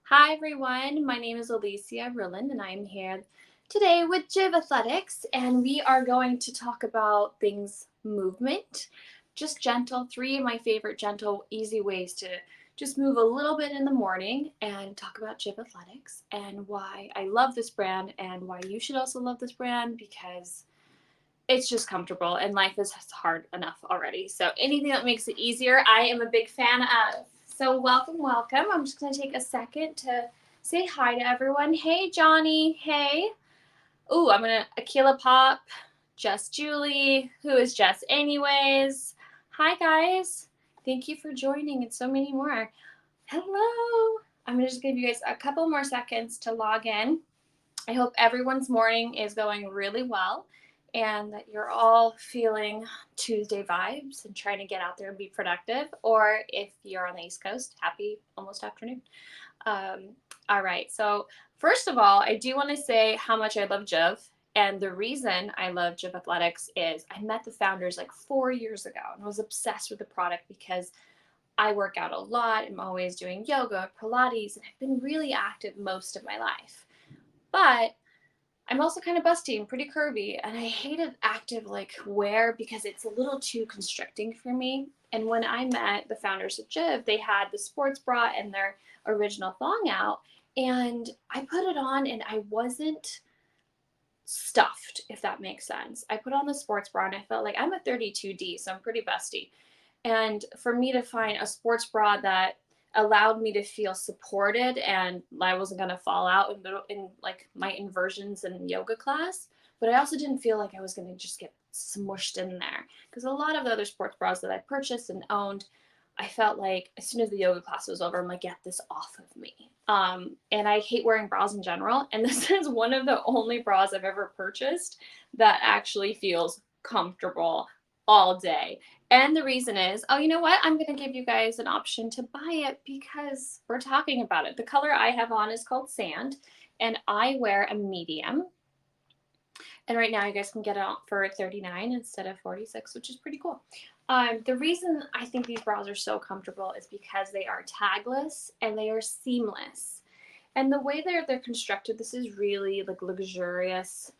Hi everyone, my name is Olesya Rulin and I'm here today with JIV Athletics, and we are going to talk about things movement, just gentle, three of my favorite gentle, easy ways to just move a little bit in the morning, and talk about JIV Athletics and why I love this brand and why you should also love this brand, because it's just comfortable and life is hard enough already. So anything that makes it easier, I am a big fan of. So welcome. I'm just going to take a second to say hi to everyone. Hey, Johnny. Hey. Ooh, I'm going to Akila Pop, Jess Julie, who is Jess anyways. Hi, guys. Thank you for joining, and so many more. Hello. I'm going to just give you guys a couple more seconds to log in. I hope everyone's morning is going really well and that you're all feeling Tuesday vibes and trying to get out there and be productive. Or if you're on the East Coast, happy almost afternoon. All right. So, first of all, I do want to say how much I love JIV. And the reason I love JIV Athletics is I met the founders like 4 years ago and was obsessed with the product because I work out a lot. I'm always doing yoga, Pilates, and I've been really active most of my life. But I'm also kind of busty and pretty curvy, and I hated active like wear because it's a little too constricting for me. And when I met the founders of JIV, they had the sports bra and their original thong out, and I put it on and I wasn't stuffed, if that makes sense. I put on the sports bra and I felt like I'm a 32D, so I'm pretty busty. And for me to find a sports bra that allowed me to feel supported and I wasn't going to fall out in like my inversions in yoga class, but I also didn't feel like I was going to just get smushed in there, because a lot of the other sports bras that I purchased and owned, I felt like as soon as the yoga class was over, I'm like, get this off of me. And I hate wearing bras in general. And this is one of the only bras I've ever purchased that actually feels comfortable all day. And the reason is, oh, you know what? I'm going to give you guys an option to buy it because we're talking about it. The color I have on is called Sand, and I wear a medium. And right now you guys can get it for $39 instead of $46, which is pretty cool. The reason I think these bras are so comfortable is because they are tagless and they are seamless. And the way they're constructed, this is really like luxurious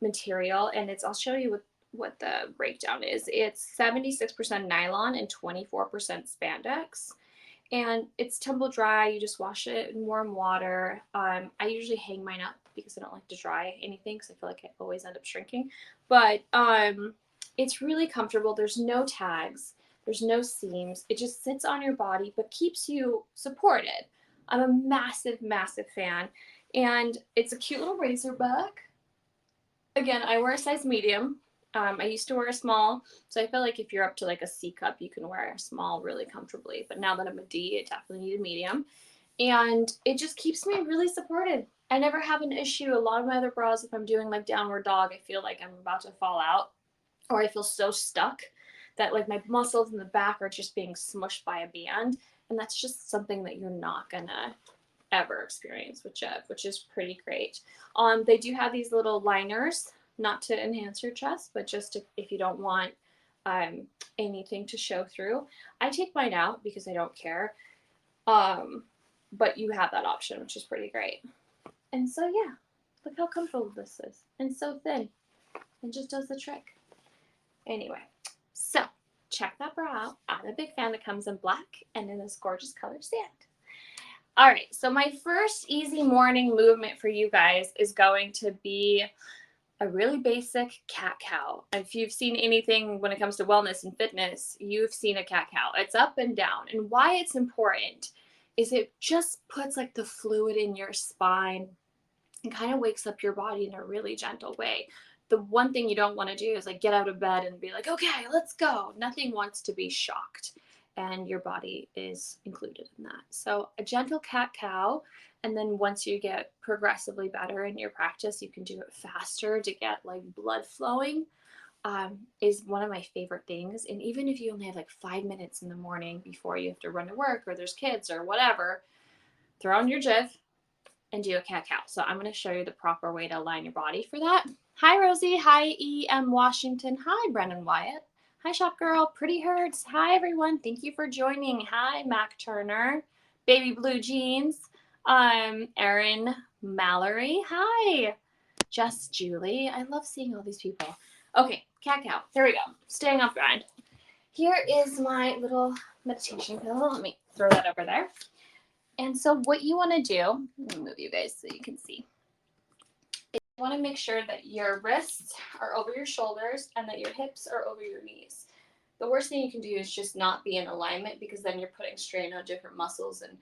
material. And I'll show you what the breakdown is. It's 76% nylon and 24% spandex. And it's tumble dry. You just wash it in warm water. I usually hang mine up because I don't like to dry anything because I feel like I always end up shrinking. But it's really comfortable. There's no tags. There's no seams. It just sits on your body but keeps you supported. I'm a massive, massive fan. And it's a cute little razor back. Again, I wear a size medium. I used to wear a small, so I feel like if you're up to like a C cup, you can wear a small really comfortably. But now that I'm a D, I definitely need a medium. And it just keeps me really supported. I never have an issue. A lot of my other bras, if I'm doing like downward dog, I feel like I'm about to fall out, or I feel so stuck that like my muscles in the back are just being smushed by a band. And that's just something that you're not gonna ever experience with JIV, which is pretty great. They do have these little liners, not to enhance your chest, but just if you don't want anything to show through. I take mine out because I don't care. But you have that option, which is pretty great. And so yeah, look how comfortable this is, and so thin, and just does the trick. Anyway, so check that bra out. I'm a big fan. It comes in black and in this gorgeous color Sand. All right, so my first easy morning movement for you guys is going to be a really basic cat cow. If you've seen anything when it comes to wellness and fitness, you've seen a cat cow. It's up and down. And why it's important is it just puts like the fluid in your spine and kind of wakes up your body in a really gentle way. The one thing you don't want to do is like get out of bed and be like, okay, let's go. Nothing wants to be shocked, and your body is included in that. So a gentle cat cow, and then once you get progressively better in your practice, you can do it faster to get like blood flowing, is one of my favorite things. And even if you only have like 5 minutes in the morning before you have to run to work or there's kids or whatever, throw on your JIV and do a cat cow. So I'm going to show you the proper way to align your body for that. Hi, Rosie. Hi, E.M. Washington. Hi, Brennan Wyatt. Hi, Shop Girl. Pretty Herds. Hi, everyone. Thank you for joining. Hi, Mac Turner. Baby Blue Jeans, Erin Mallory, hi. Just Julie, I love seeing all these people. Okay, cat cow, here we go, staying off grind. Here is my little meditation pillow. Let me throw that over there. And so what you want to do, let me move you guys so you can see. You want to make sure that your wrists are over your shoulders and that your hips are over your knees. The worst thing you can do is just not be in alignment, because then you're putting strain on different muscles and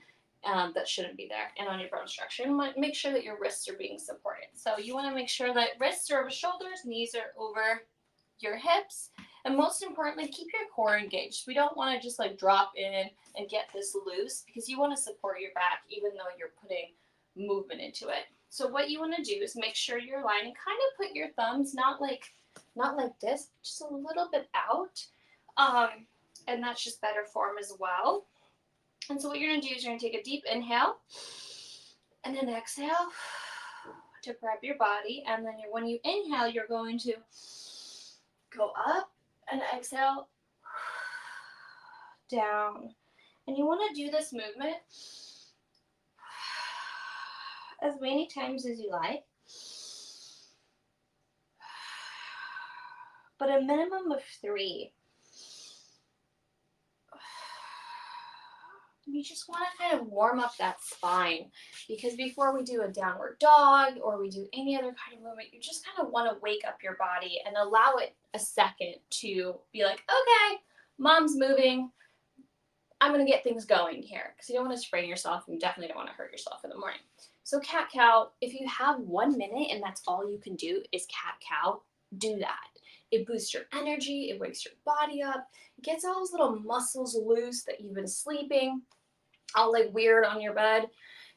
that shouldn't be there, and on your bone structure. You want to make sure that your wrists are being supported. So you want to make sure that wrists are over shoulders, knees are over your hips, and most importantly, keep your core engaged. We don't want to just like drop in and get this loose, because you want to support your back even though you're putting movement into it. So what you want to do is make sure you're lying, kind of put your thumbs not like this, just a little bit out, and that's just better form as well. And so what you're going to do is you're going to take a deep inhale and then exhale to prep your body, and then when you inhale, you're going to go up and exhale down. And you want to do this movement as many times as you like, but a minimum of 3. You just want to kind of warm up that spine, because before we do a downward dog or we do any other kind of movement, you just kind of want to wake up your body and allow it a second to be like, okay, mom's moving, I'm going to get things going here, because you don't want to sprain yourself and you definitely don't want to hurt yourself in the morning. So cat cow, if you have 1 minute and that's all you can do is cat cow, do that. It boosts your energy, it wakes your body up, it gets all those little muscles loose that you've been sleeping all like weird on your bed,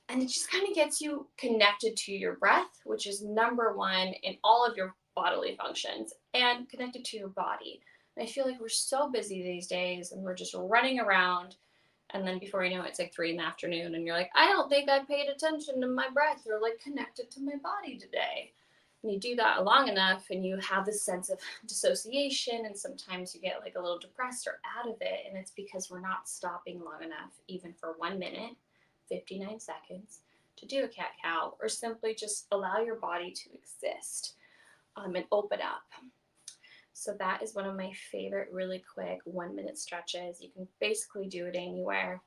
and it just kind of gets you connected to your breath, which is number 1 in all of your bodily functions, and connected to your body. And I feel like we're so busy these days and we're just running around, and then before you know it, it's like 3 in the afternoon and you're like, I don't think I paid attention to my breath or like connected to my body today. And you do that long enough and you have this sense of dissociation, and sometimes you get like a little depressed or out of it, and it's because we're not stopping long enough, even for 1 minute, 59 seconds, to do a cat cow, or simply just allow your body to exist and open up. So that is one of my favorite really quick 1 minute stretches. You can basically do it anywhere,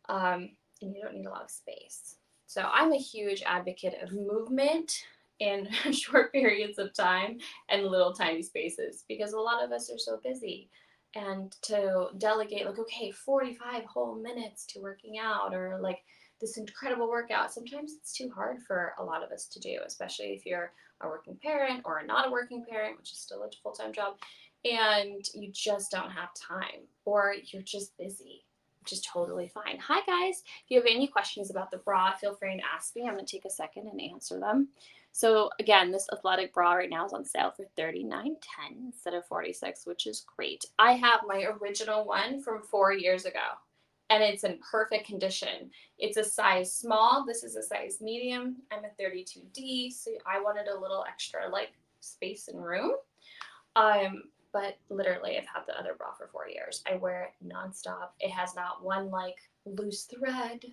and you don't need a lot of space. So I'm a huge advocate of movement in short periods of time and little tiny spaces, because a lot of us are so busy. And to delegate like, okay, 45 whole minutes to working out, or like this incredible workout, sometimes it's too hard for a lot of us to do, especially if you're a working parent or not a working parent, which is still a full-time job, and you just don't have time, or you're just busy, which is totally fine. Hi guys, if you have any questions about the bra, feel free to ask me. I'm going to take a second and answer them. So again, this athletic bra right now is on sale for $39.10 instead of $46, which is great. I have my original one from 4 years ago, and it's in perfect condition. It's a size small. This is a size medium. I'm a 32D, so I wanted a little extra like space and room. But literally, I've had the other bra for 4 years. I wear it nonstop. It has not one like loose thread.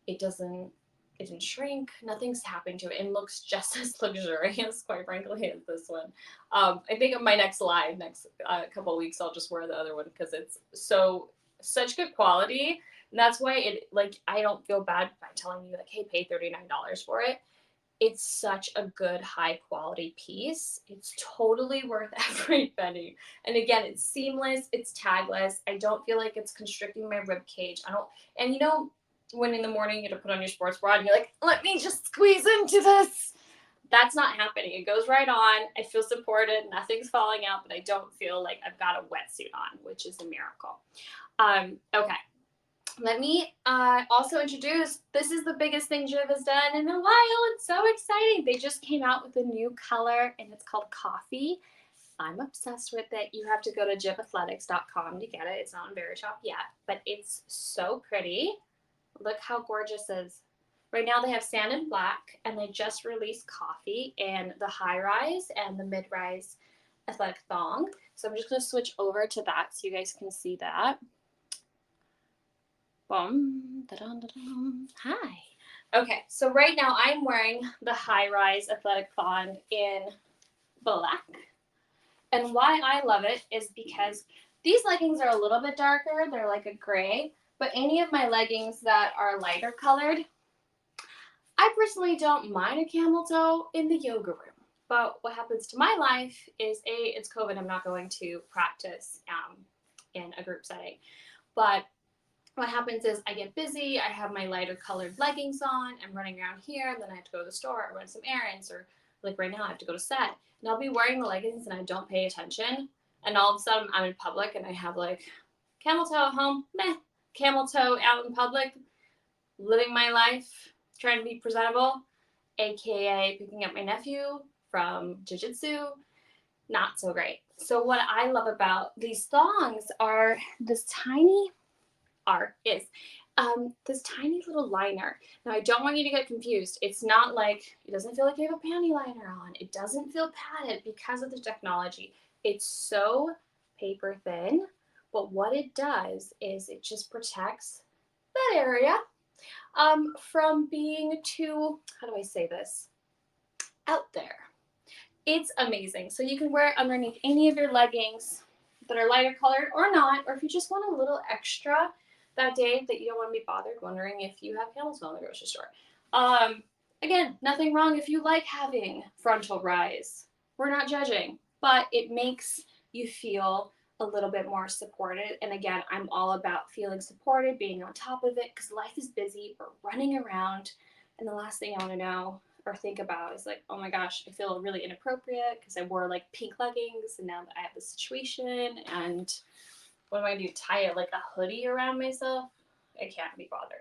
It didn't shrink. Nothing's happened to it. It looks just as luxurious, quite frankly, as this one. I think on my next live, next couple of weeks, I'll just wear the other one, because it's such good quality. And that's why I don't feel bad by telling you like, hey, pay $39 for it. It's such a good high quality piece. It's totally worth every penny. And again, it's seamless, it's tagless. I don't feel like it's constricting my rib cage. And you know, when in the morning you have to put on your sports bra and you're like, let me just squeeze into this. That's not happening. It goes right on. I feel supported. Nothing's falling out, but I don't feel like I've got a wetsuit on, which is a miracle. Okay. Let me also introduce, this is the biggest thing JIV has done in a while. It's so exciting. They just came out with a new color, and it's called Coffee. I'm obsessed with it. You have to go to jivathletics.com to get it. It's not on Verishop yet, but it's so pretty. Look how gorgeous it is. Right now they have sand and black, and they just released Coffee and the high rise and the mid rise athletic thong. So I'm just going to switch over to that so you guys can see that. Boom, da-dum, da-dum. Hi. Okay, so right now I'm wearing the high-rise athletic thong in black. And why I love it is because these leggings are a little bit darker. They're like a gray. But any of my leggings that are lighter colored, I personally don't mind a camel toe in the yoga room. But what happens to my life is, it's COVID. I'm not going to practice in a group setting. But what happens is I get busy, I have my lighter colored leggings on, I'm running around here, and then I have to go to the store or run some errands, or like right now I have to go to set. And I'll be wearing the leggings and I don't pay attention. And all of a sudden I'm in public and I have like camel toe at home, meh, camel toe out in public, living my life, trying to be presentable, aka picking up my nephew from jiu-jitsu, not so great. So what I love about these thongs are this tiny this tiny little liner. Now I don't want you to get confused. It's not like, it doesn't feel like you have a panty liner on. It doesn't feel padded because of the technology. It's so paper thin, but what it does is it just protects that area from being too, how do I say this, out there. It's amazing. So you can wear it underneath any of your leggings that are lighter colored or not, or if you just want a little extra that day that you don't want to be bothered wondering if you have camel toe in the grocery store. Again, nothing wrong if you like having frontal rise. We're not judging, but it makes you feel a little bit more supported. And again, I'm all about feeling supported, being on top of it, because life is busy. We're running around, and the last thing I want to know or think about is like, oh my gosh, I feel really inappropriate because I wore like pink leggings, and now that I have this situation, and what am I going to do? Tie it like a hoodie around myself? I can't be bothered.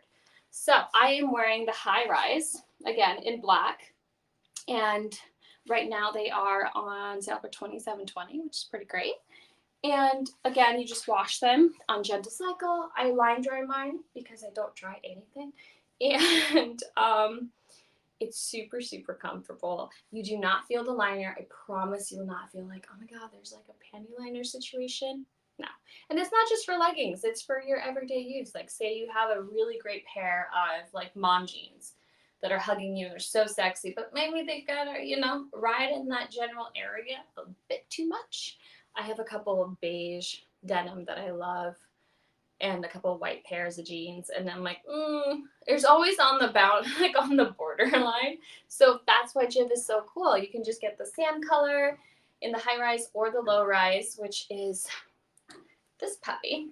So I am wearing the high rise, again, in black. And right now they are on sale for $27.20, which is pretty great. And again, you just wash them on gentle cycle. I line dry mine because I don't dry anything. And it's super, super comfortable. You do not feel the liner. I promise you will not feel like, oh my God, there's like a panty liner situation. No. And it's not just for leggings. It's for your everyday use. Like say you have a really great pair of like mom jeans that are hugging you. They're so sexy, but maybe they gotta, ride in that general area a bit too much. I have a couple of beige denim that I love and a couple of white pairs of jeans, and I'm like, there's always on the borderline. So that's why JIV is so cool. You can just get the sand color in the high rise or the low rise, which is this puppy.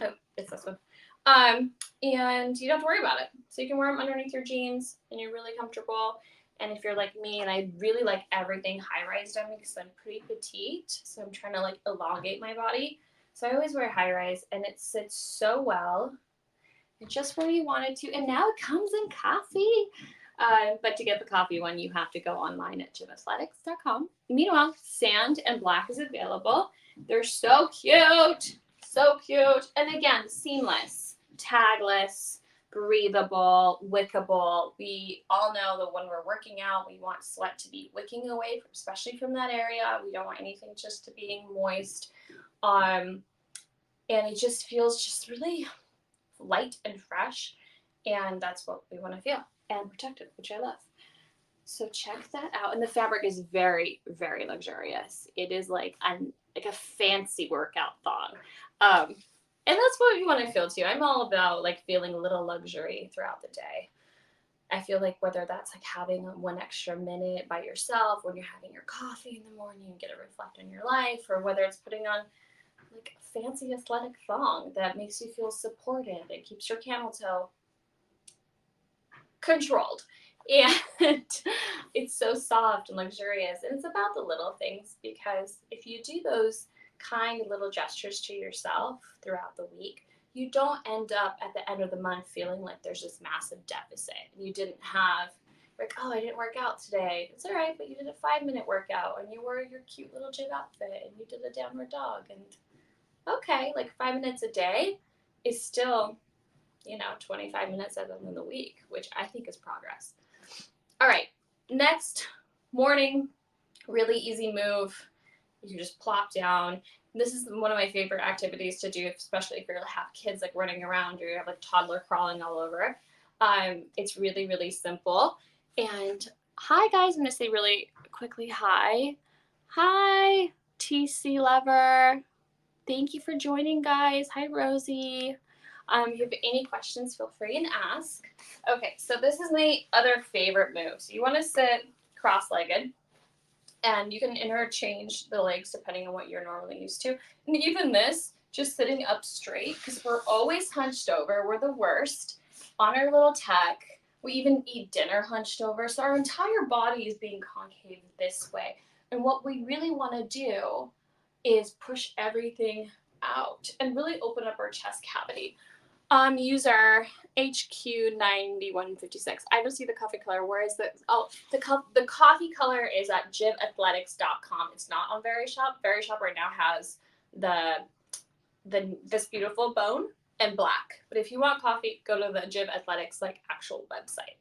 Oh, it's this one. And you don't have to worry about it. So you can wear them underneath your jeans, and you're really comfortable. And if you're like me, and I really like everything high-rise on me because I'm pretty petite, so I'm trying to like elongate my body. So I always wear high rise, and it sits so well, just where you want it to. And now it comes in coffee. But to get the coffee one, you have to go online at jivathletics.com. Meanwhile, sand and black is available. They're so cute. So cute. And again, seamless, tagless, breathable, wickable. We all know that when we're working out, we want sweat to be wicking away, especially from that area. We don't want anything just to being moist. And it just feels just really light and fresh, and that's what we want to feel, and protected, which I love. So check that out. And the fabric is very, very luxurious. It is like a fancy workout thong. And that's what we want to feel too. I'm all about like feeling a little luxury throughout the day. I feel like whether that's like having one extra minute by yourself when you're having your coffee in the morning and get to reflect on your life, or whether it's putting on like a fancy athletic thong that makes you feel supported. It keeps your camel toe controlled. And it's so soft and luxurious. And it's about the little things, because if you do those kind little gestures to yourself throughout the week, you don't end up at the end of the month feeling like there's this massive deficit. You didn't have like, oh, I didn't work out today. It's all right, but you did a 5-minute workout, and you wore your cute little JIV outfit, and you did a downward dog. And okay, like 5 minutes a day is still, 25 minutes out of the week, which I think is progress. All right, next morning, really easy move. You just plop down This is one of my favorite activities to do, especially if you have kids like running around or you have like toddler crawling all over. It's really, really simple. And hi guys, I'm gonna say really quickly hi. Hi, TC Lover. Thank you for joining, guys. Hi, Rosie. If you have any questions, feel free and ask. Okay, so this is my other favorite move. So you want to sit cross-legged, and you can interchange the legs depending on what you're normally used to. And even this, just sitting up straight, because we're always hunched over. We're the worst on our little tech. We even eat dinner hunched over. So our entire body is being concave this way. And what we really want to do is push everything out and really open up our chest cavity. User HQ9156. I don't see the coffee color. Where is the the coffee color is at jivathletics.com. It's not on Verishop. Verishop right now has this beautiful bone and black. But if you want coffee, go to the JIV Athletics like actual website.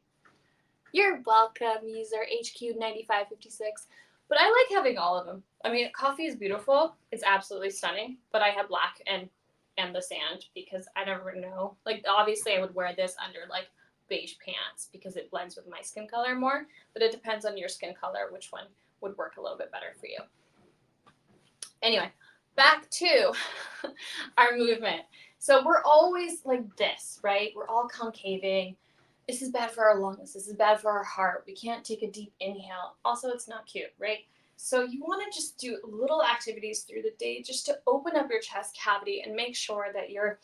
You're welcome, user HQ9556. But I like having all of them. I mean, coffee is beautiful. It's absolutely stunning. But I have black and the sand because I never know. Like, obviously, I would wear this under, like, beige pants because it blends with my skin color more. But it depends on your skin color which one would work a little bit better for you. Anyway, back to our movement. So we're always like this, right? We're all concaving. This is bad for our lungs. This is bad for our heart. We can't take a deep inhale. Also, it's not cute, right? So you want to just do little activities through the day just to open up your chest cavity and make sure that you're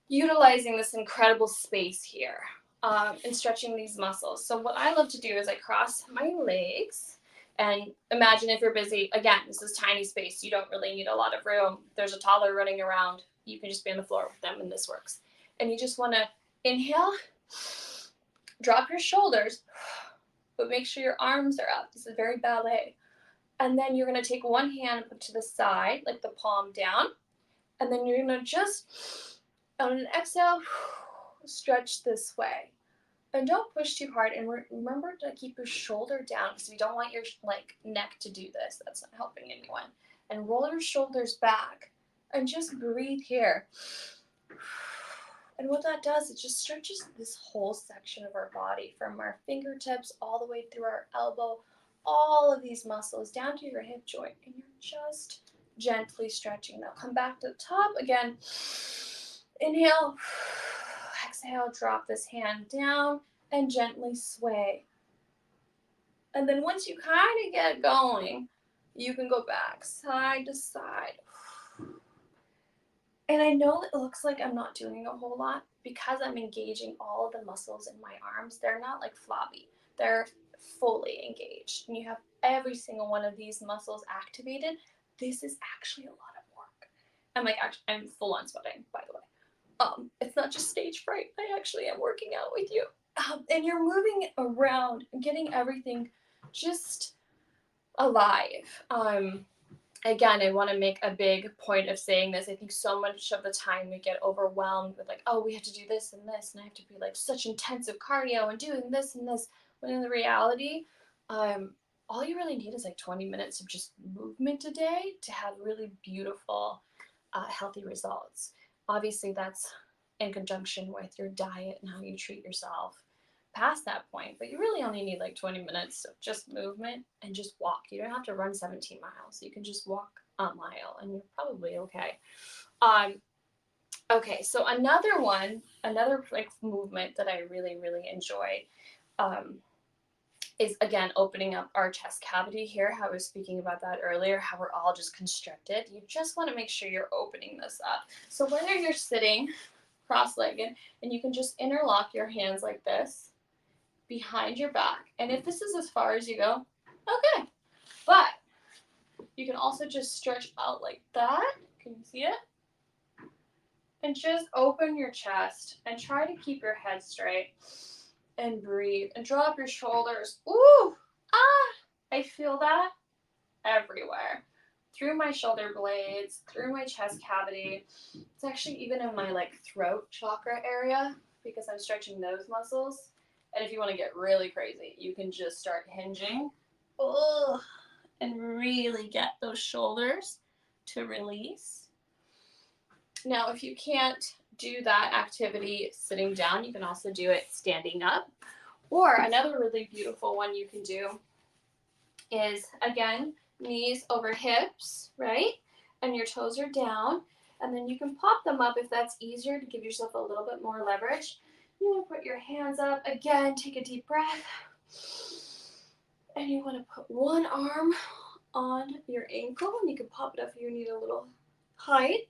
utilizing this incredible space here and stretching these muscles. So what I love to do is I cross my legs. And imagine if you're busy, again, this is tiny space. You don't really need a lot of room. There's a toddler running around. You can just be on the floor with them and this works. And you just want to inhale, drop your shoulders, but make sure your arms are up. This is very ballet. And then you're going to take one hand and put to the side, like the palm down. And then you're going to just, on an exhale, stretch this way. And don't push too hard. And remember to keep your shoulder down because we don't want your neck to do this. That's not helping anyone. And roll your shoulders back and just breathe here. And what that does, it just stretches this whole section of our body from our fingertips all the way through our elbow, all of these muscles down to your hip joint. And you're just gently stretching. Now come back to the top again. Inhale. Exhale, drop this hand down and gently sway. And then once you kind of get going, you can go back side to side. And I know it looks like I'm not doing a whole lot because I'm engaging all of the muscles in my arms. They're not like floppy. They're fully engaged. And you have every single one of these muscles activated. This is actually a lot of work. I'm full on sweating, by the way. It's not just stage fright. I actually am working out with you. And you're moving around and getting everything just alive. Again, I want to make a big point of saying this. I think so much of the time we get overwhelmed with like, oh, we have to do this and this, and I have to be like such intensive cardio and doing this and this. When in the reality, all you really need is like 20 minutes of just movement a day to have really beautiful, healthy results. Obviously, that's in conjunction with your diet and how you treat yourself past that point. But you really only need like 20 minutes of just movement and just walk. You don't have to run 17 miles. You can just walk a mile and you're probably okay. Okay, so another like movement that I really, really enjoy is again opening up our chest cavity here, how I was speaking about that earlier, how we're all just constricted. You just want to make sure you're opening this up. So whether you're sitting cross-legged and you can just interlock your hands like this behind your back. And if this is as far as you go, okay. But you can also just stretch out like that. Can you see it? And just open your chest and try to keep your head straight. And breathe and drop your shoulders. Ooh, I feel that everywhere. Through my shoulder blades, through my chest cavity. It's actually even in my like throat chakra area because I'm stretching those muscles. And if you want to get really crazy, you can just start hinging. And really get those shoulders to release. Now, if you can't do that activity sitting down, you can also do it standing up. Or another really beautiful one you can do is, again, knees over hips, right? And your toes are down. And then you can pop them up if that's easier to give yourself a little bit more leverage. You want to put your hands up. Again, take a deep breath. And you want to put one arm on your ankle, and you can pop it up if you need a little height.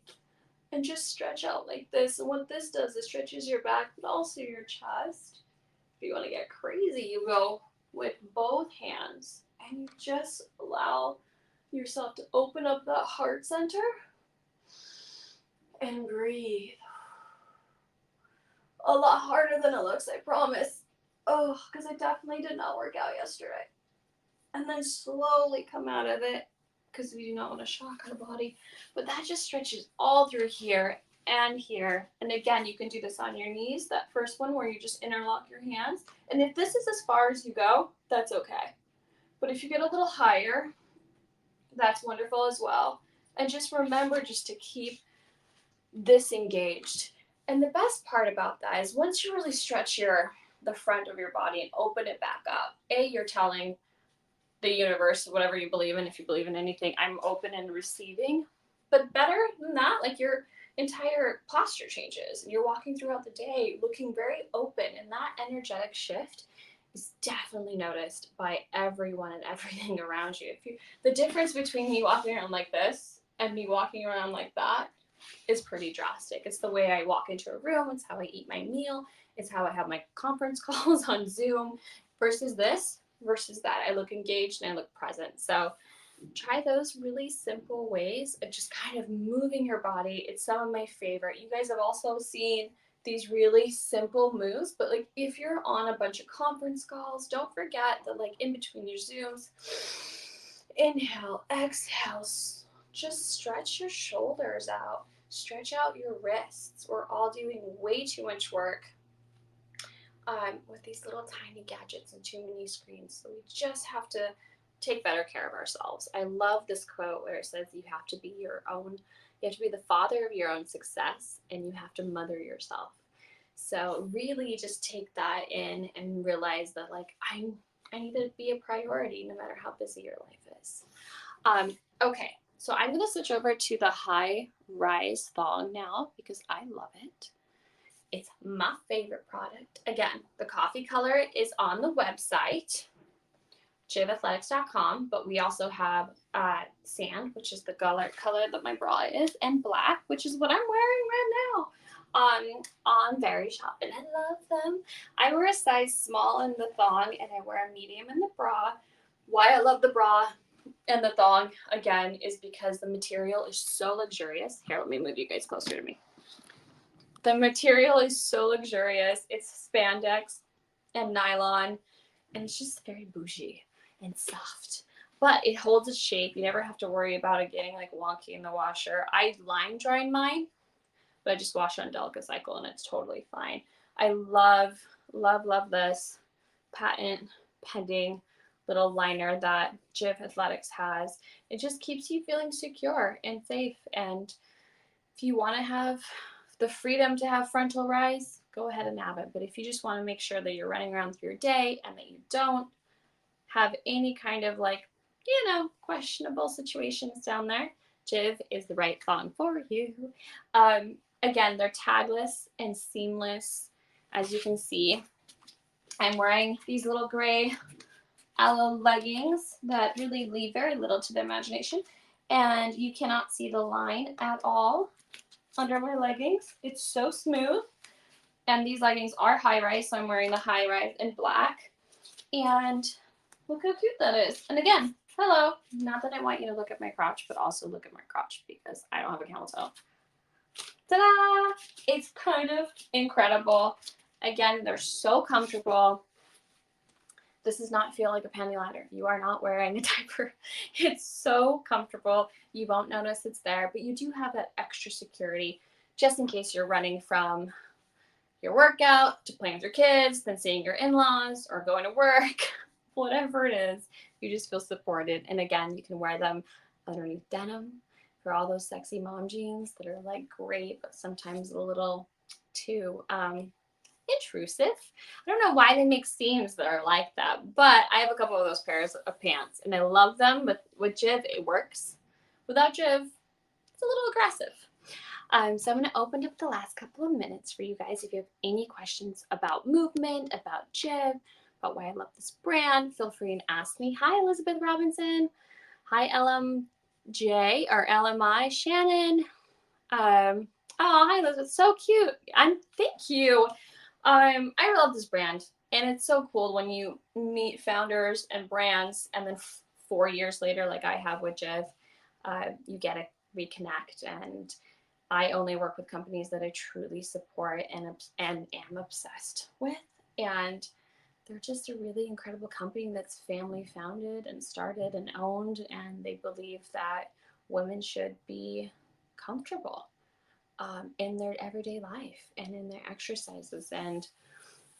And just stretch out like this. And what this does is stretches your back, but also your chest. If you want to get crazy, you go with both hands. And you just allow yourself to open up that heart center and breathe. A lot harder than it looks, I promise. Oh, because I definitely did not work out yesterday. And then slowly come out of it, because we do not want to shock our body. But that just stretches all through here and here. And again, you can do this on your knees, that first one where you just interlock your hands. And if this is as far as you go, that's okay. But if you get a little higher, that's wonderful as well. And just remember just to keep this engaged. And the best part about that is once you really stretch the front of your body and open it back up, you're telling the universe, whatever you believe in, if you believe in anything, I'm open and receiving. But better than that, like your entire posture changes and you're walking throughout the day looking very open, and that energetic shift is definitely noticed by everyone and everything around you. The difference between me walking around like this and me walking around like that is pretty drastic. It's the way I walk into a room, it's how I eat my meal, it's how I have my conference calls on Zoom versus this. Versus that, I look engaged and I look present. So try those really simple ways of just kind of moving your body. It's some of my favorite. You guys have also seen these really simple moves, but like if you're on a bunch of conference calls, don't forget that like in between your Zooms, inhale, exhale, just stretch your shoulders out, stretch out your wrists. We're all doing way too much work with these little tiny gadgets and too many screens. So we just have to take better care of ourselves. I love this quote where it says you have to be the father of your own success, and you have to mother yourself. So really just take that in and realize that like I need to be a priority no matter how busy your life is. Okay, so I'm going to switch over to the high rise thong now because I love it. It's my favorite product. Again, the coffee color is on the website, jivathletics.com, but we also have sand, which is the color that my bra is, and black, which is what I'm wearing right now, on Verishop, and I love them. I wear a size small in the thong, and I wear a medium in the bra. Why I love the bra and the thong, again, is because the material is so luxurious. Here, let me move you guys closer to me. The material is so luxurious. It's spandex and nylon, and it's just very bougie and soft. But it holds its shape. You never have to worry about it getting like wonky in the washer. I line dry mine, but I just wash on Delica Cycle and it's totally fine. I love, love, love this patent pending little liner that JIV Athletics has. It just keeps you feeling secure and safe. And if you want to have the freedom to have frontal rise, go ahead and have it. But if you just want to make sure that you're running around through your day and that you don't have any kind of like, questionable situations down there, JIV is the right thong for you. Again, they're tagless and seamless. As you can see, I'm wearing these little gray aloe leggings that really leave very little to the imagination. And you cannot see the line at all under my leggings. It's so smooth. And these leggings are high rise, so I'm wearing the high rise in black. And look how cute that is. And again, hello. Not that I want you to look at my crotch, but also look at my crotch because I don't have a camel toe. Ta-da! It's kind of incredible. Again, they're so comfortable. This does not feel like a panty liner. You are not wearing a diaper. It's so comfortable. You won't notice it's there, but you do have that extra security just in case you're running from your workout to playing with your kids, then seeing your in-laws or going to work, whatever it is, you just feel supported. And again, you can wear them underneath denim, for all those sexy mom jeans that are like great, but sometimes a little too intrusive. I don't know why they make seams that are like that, but I have a couple of those pairs of pants and I love them. But with JIV, it works. Without JIV, it's a little aggressive. So I'm going to open up the last couple of minutes for you guys. If you have any questions about movement, about JIV, about why I love this brand, feel free and ask me. Hi, Elizabeth Robinson. Hi, LMJ or LMI Shannon. Oh, hi, Elizabeth. So cute. Thank you. I love this brand, and it's so cool when you meet founders and brands, and then 4 years later, like I have with JIV, you get to reconnect. And I only work with companies that I truly support and am obsessed with, and they're just a really incredible company that's family founded and started and owned, and they believe that women should be comfortable in their everyday life and in their exercises. And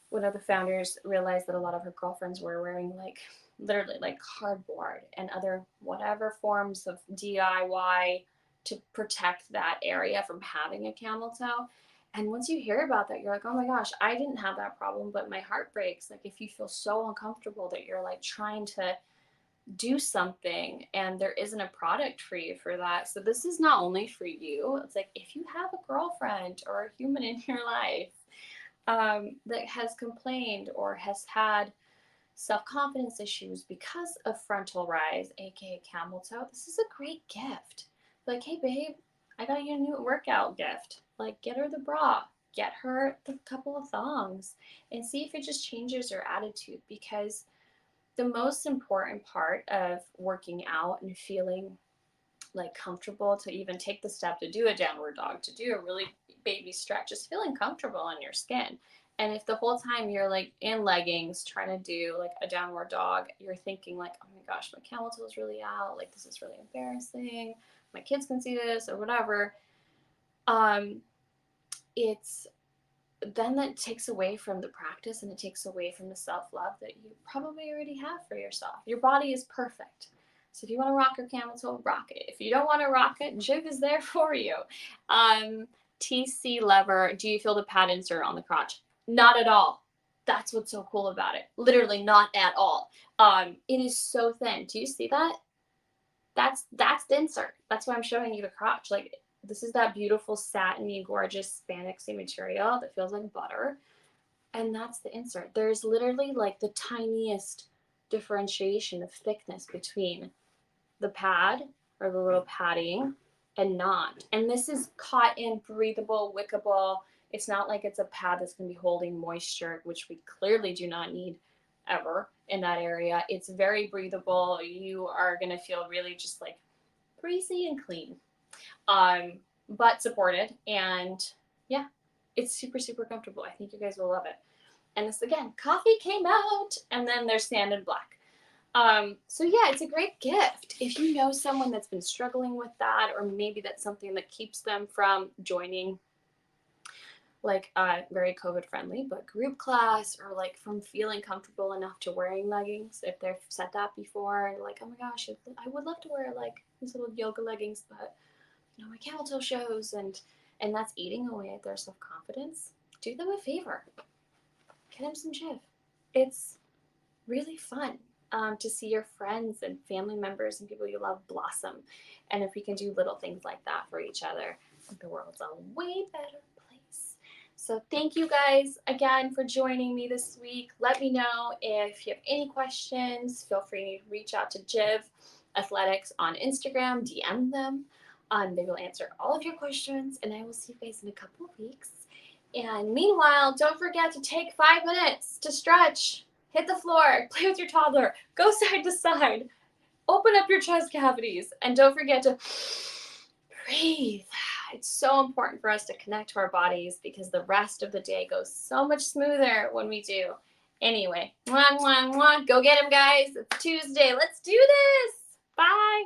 one of the founders realized that a lot of her girlfriends were wearing like literally like cardboard and other whatever forms of DIY to protect that area from having a camel toe. And once you hear about that, you're like, oh my gosh, I didn't have that problem, but my heart breaks. Like if you feel so uncomfortable that you're like trying to do something and there isn't a product for you for that. So this is not only for you. It's like if you have a girlfriend or a human in your life that has complained or has had self-confidence issues because of frontal rise, aka camel toe, this is a great gift. Like, hey babe, I got you a new workout gift. Like, get her the bra, get her the couple of thongs, and see if it just changes her attitude. Because the most important part of working out and feeling like comfortable to even take the step to do a downward dog, to do a really baby stretch, is feeling comfortable in your skin. And if the whole time you're like in leggings trying to do like a downward dog, you're thinking like, oh my gosh, my camel toe is really out, like this is really embarrassing, my kids can see this or whatever, it's then that takes away from the practice and it takes away from the self-love that you probably already have for yourself. Your body is perfect. So if you want to rock your camel toe, rock it. If you don't want to rock it, JIV is there for you. TC lever, do you feel the pad insert on the crotch? Not at all. That's what's so cool about it. Literally not at all. It is so thin. Do you see that? That's the insert. That's why I'm showing you the crotch. Like, this is that beautiful satiny, gorgeous spandexy material that feels like butter. And that's the insert. There's literally like the tiniest differentiation of thickness between the pad or the little padding and not. And this is cotton, breathable, wickable. It's not like it's a pad that's going to be holding moisture, which we clearly do not need ever in that area. It's very breathable. You are going to feel really just like breezy and clean. But supported, and yeah, it's super, super comfortable. I think you guys will love it. And this again, coffee came out, and then there's sand and black. So yeah, it's a great gift. If you know someone that's been struggling with that, or maybe that's something that keeps them from joining like very COVID friendly, but group class, or like from feeling comfortable enough to wearing leggings, if they've said that before, and like, oh my gosh, I would love to wear like these little yoga leggings, but you know, my camel toe shows, and that's eating away at their self-confidence. Do them a favor. Get them some JIV. It's really fun to see your friends and family members and people you love blossom. And if we can do little things like that for each other, the world's a way better place. So thank you guys again for joining me this week. Let me know if you have any questions. Feel free to reach out to JIV Athletics on Instagram, DM them. They will answer all of your questions, and I will see you guys in a couple of weeks. And meanwhile, don't forget to take 5 minutes to stretch, hit the floor, play with your toddler, go side to side, open up your chest cavities, and don't forget to breathe. It's so important for us to connect to our bodies because the rest of the day goes so much smoother when we do. Anyway, mwah, mwah, mwah. Go get them, guys. It's Tuesday. Let's do this. Bye.